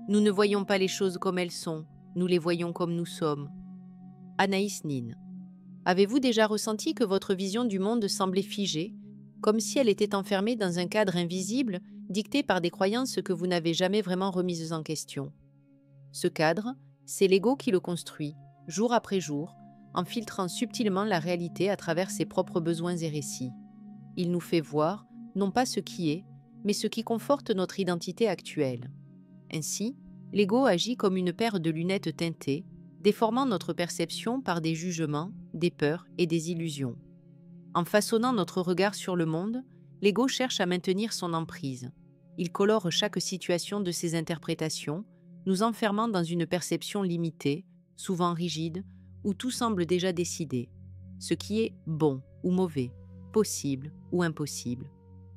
Nous ne voyons pas les choses comme elles sont, nous les voyons comme nous sommes. Anaïs Nin. Avez-vous déjà ressenti que votre vision du monde semblait figée, comme si elle était enfermée dans un cadre invisible, dicté par des croyances que vous n'avez jamais vraiment remises en question? Ce cadre, c'est l'ego qui le construit, jour après jour, en filtrant subtilement la réalité à travers ses propres besoins et récits. Il nous fait voir, non pas ce qui est, mais ce qui conforte notre identité actuelle. Ainsi, l'ego agit comme une paire de lunettes teintées, déformant notre perception par des jugements, des peurs et des illusions. En façonnant notre regard sur le monde, l'ego cherche à maintenir son emprise. Il colore chaque situation de ses interprétations, nous enfermant dans une perception limitée, souvent rigide, où tout semble déjà décidé, ce qui est bon ou mauvais, possible ou impossible.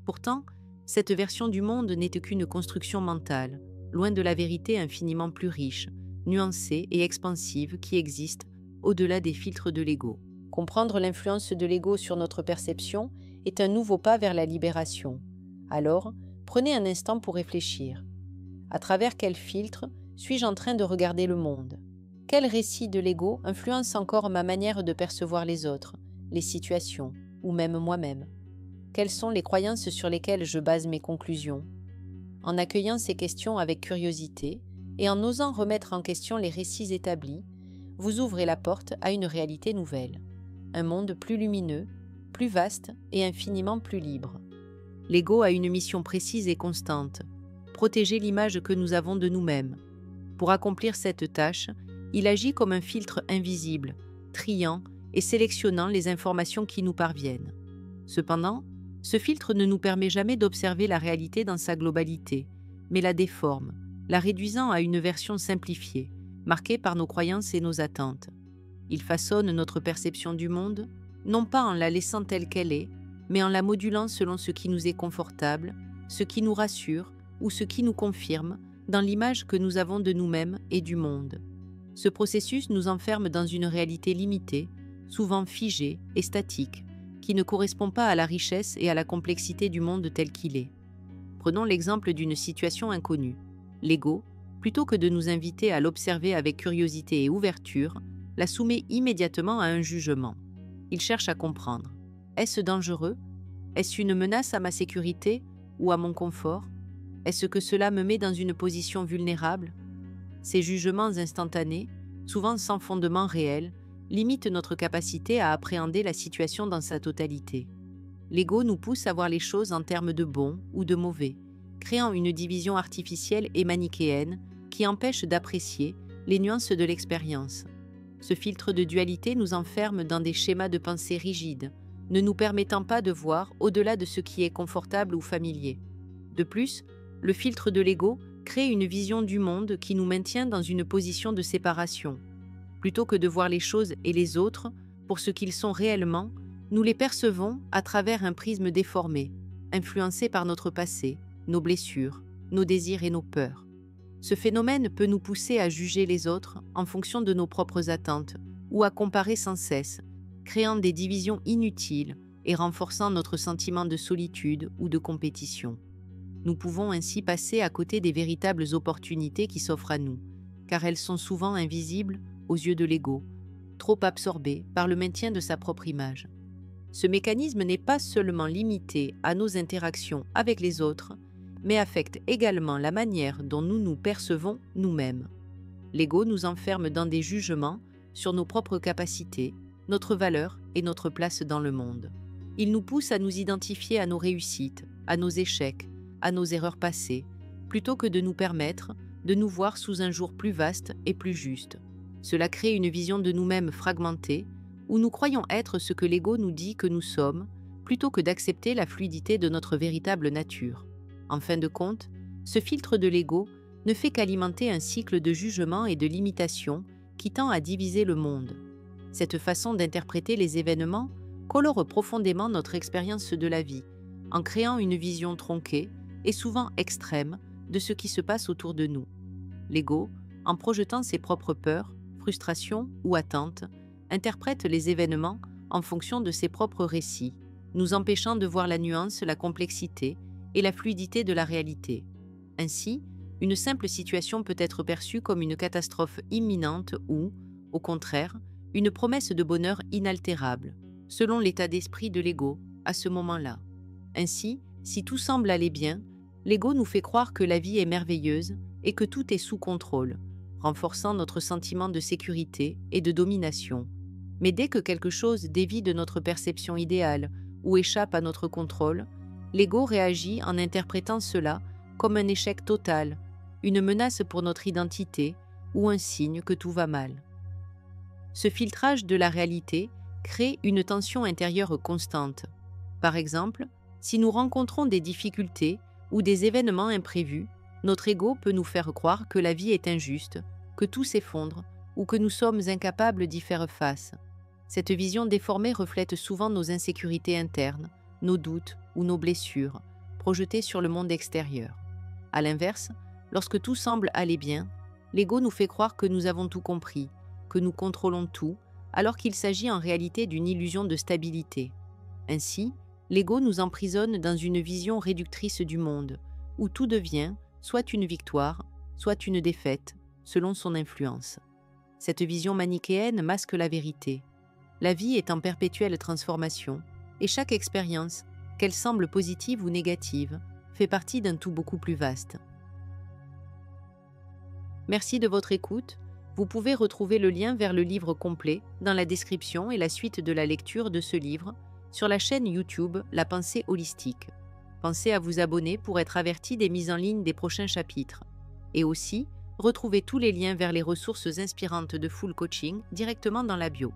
Pourtant, cette version du monde n'est qu'une construction mentale, loin de la vérité infiniment plus riche, nuancée et expansive qui existe au-delà des filtres de l'ego. Comprendre l'influence de l'ego sur notre perception est un nouveau pas vers la libération. Alors, prenez un instant pour réfléchir. À travers quel filtre suis-je en train de regarder le monde? Quel récit de l'ego influence encore ma manière de percevoir les autres, les situations, ou même moi-même? Quelles sont les croyances sur lesquelles je base mes conclusions? En accueillant ces questions avec curiosité et en osant remettre en question les récits établis, vous ouvrez la porte à une réalité nouvelle. Un monde plus lumineux, plus vaste et infiniment plus libre. L'ego a une mission précise et constante, protéger l'image que nous avons de nous-mêmes. Pour accomplir cette tâche, il agit comme un filtre invisible, triant et sélectionnant les informations qui nous parviennent. Cependant, ce filtre ne nous permet jamais d'observer la réalité dans sa globalité, mais la déforme, la réduisant à une version simplifiée, marquée par nos croyances et nos attentes. Il façonne notre perception du monde, non pas en la laissant telle qu'elle est, mais en la modulant selon ce qui nous est confortable, ce qui nous rassure ou ce qui nous confirme dans l'image que nous avons de nous-mêmes et du monde. Ce processus nous enferme dans une réalité limitée, souvent figée et statique, qui ne correspond pas à la richesse et à la complexité du monde tel qu'il est. Prenons l'exemple d'une situation inconnue. L'ego, plutôt que de nous inviter à l'observer avec curiosité et ouverture, la soumet immédiatement à un jugement. Il cherche à comprendre. Est-ce dangereux? Est-ce une menace à ma sécurité ou à mon confort? Est-ce que cela me met dans une position vulnérable? Ces jugements instantanés, souvent sans fondement réel, limitent notre capacité à appréhender la situation dans sa totalité. L'ego nous pousse à voir les choses en termes de bon ou de mauvais, créant une division artificielle et manichéenne qui empêche d'apprécier les nuances de l'expérience. Ce filtre de dualité nous enferme dans des schémas de pensée rigides, ne nous permettant pas de voir au-delà de ce qui est confortable ou familier. De plus, le filtre de l'ego crée une vision du monde qui nous maintient dans une position de séparation. Plutôt que de voir les choses et les autres pour ce qu'ils sont réellement, nous les percevons à travers un prisme déformé, influencé par notre passé, nos blessures, nos désirs et nos peurs. Ce phénomène peut nous pousser à juger les autres en fonction de nos propres attentes ou à comparer sans cesse, créant des divisions inutiles et renforçant notre sentiment de solitude ou de compétition. Nous pouvons ainsi passer à côté des véritables opportunités qui s'offrent à nous, car elles sont souvent invisibles aux yeux de l'ego, trop absorbé par le maintien de sa propre image. Ce mécanisme n'est pas seulement limité à nos interactions avec les autres, mais affecte également la manière dont nous nous percevons nous-mêmes. L'ego nous enferme dans des jugements sur nos propres capacités, notre valeur et notre place dans le monde. Il nous pousse à nous identifier à nos réussites, à nos échecs, à nos erreurs passées, plutôt que de nous permettre de nous voir sous un jour plus vaste et plus juste. Cela crée une vision de nous-mêmes fragmentée, où nous croyons être ce que l'ego nous dit que nous sommes, plutôt que d'accepter la fluidité de notre véritable nature. En fin de compte, ce filtre de l'ego ne fait qu'alimenter un cycle de jugement et de limitation qui tend à diviser le monde. Cette façon d'interpréter les événements colore profondément notre expérience de la vie, en créant une vision tronquée et souvent extrême de ce qui se passe autour de nous. L'ego, en projetant ses propres peurs, frustrations ou attentes, interprète les événements en fonction de ses propres récits, nous empêchant de voir la nuance, la complexité et la fluidité de la réalité. Ainsi, une simple situation peut être perçue comme une catastrophe imminente ou, au contraire, une promesse de bonheur inaltérable, selon l'état d'esprit de l'ego à ce moment-là. Ainsi, si tout semble aller bien, l'ego nous fait croire que la vie est merveilleuse et que tout est sous contrôle, renforçant notre sentiment de sécurité et de domination. Mais dès que quelque chose dévie de notre perception idéale ou échappe à notre contrôle, l'ego réagit en interprétant cela comme un échec total, une menace pour notre identité ou un signe que tout va mal. Ce filtrage de la réalité crée une tension intérieure constante. Par exemple, si nous rencontrons des difficultés ou des événements imprévus, notre ego peut nous faire croire que la vie est injuste, que tout s'effondre ou que nous sommes incapables d'y faire face. Cette vision déformée reflète souvent nos insécurités internes, nos doutes ou nos blessures, projetées sur le monde extérieur. À l'inverse, lorsque tout semble aller bien, l'ego nous fait croire que nous avons tout compris, que nous contrôlons tout, alors qu'il s'agit en réalité d'une illusion de stabilité. Ainsi, l'ego nous emprisonne dans une vision réductrice du monde, où tout devient soit une victoire, soit une défaite, selon son influence. Cette vision manichéenne masque la vérité. La vie est en perpétuelle transformation, et chaque expérience, qu'elle semble positive ou négative, fait partie d'un tout beaucoup plus vaste. Merci de votre écoute. Vous pouvez retrouver le lien vers le livre complet dans la description et la suite de la lecture de ce livre sur la chaîne YouTube La Pensée Holistique. Pensez à vous abonner pour être averti des mises en ligne des prochains chapitres. Et aussi, retrouvez tous les liens vers les ressources inspirantes de Full Coaching directement dans la bio.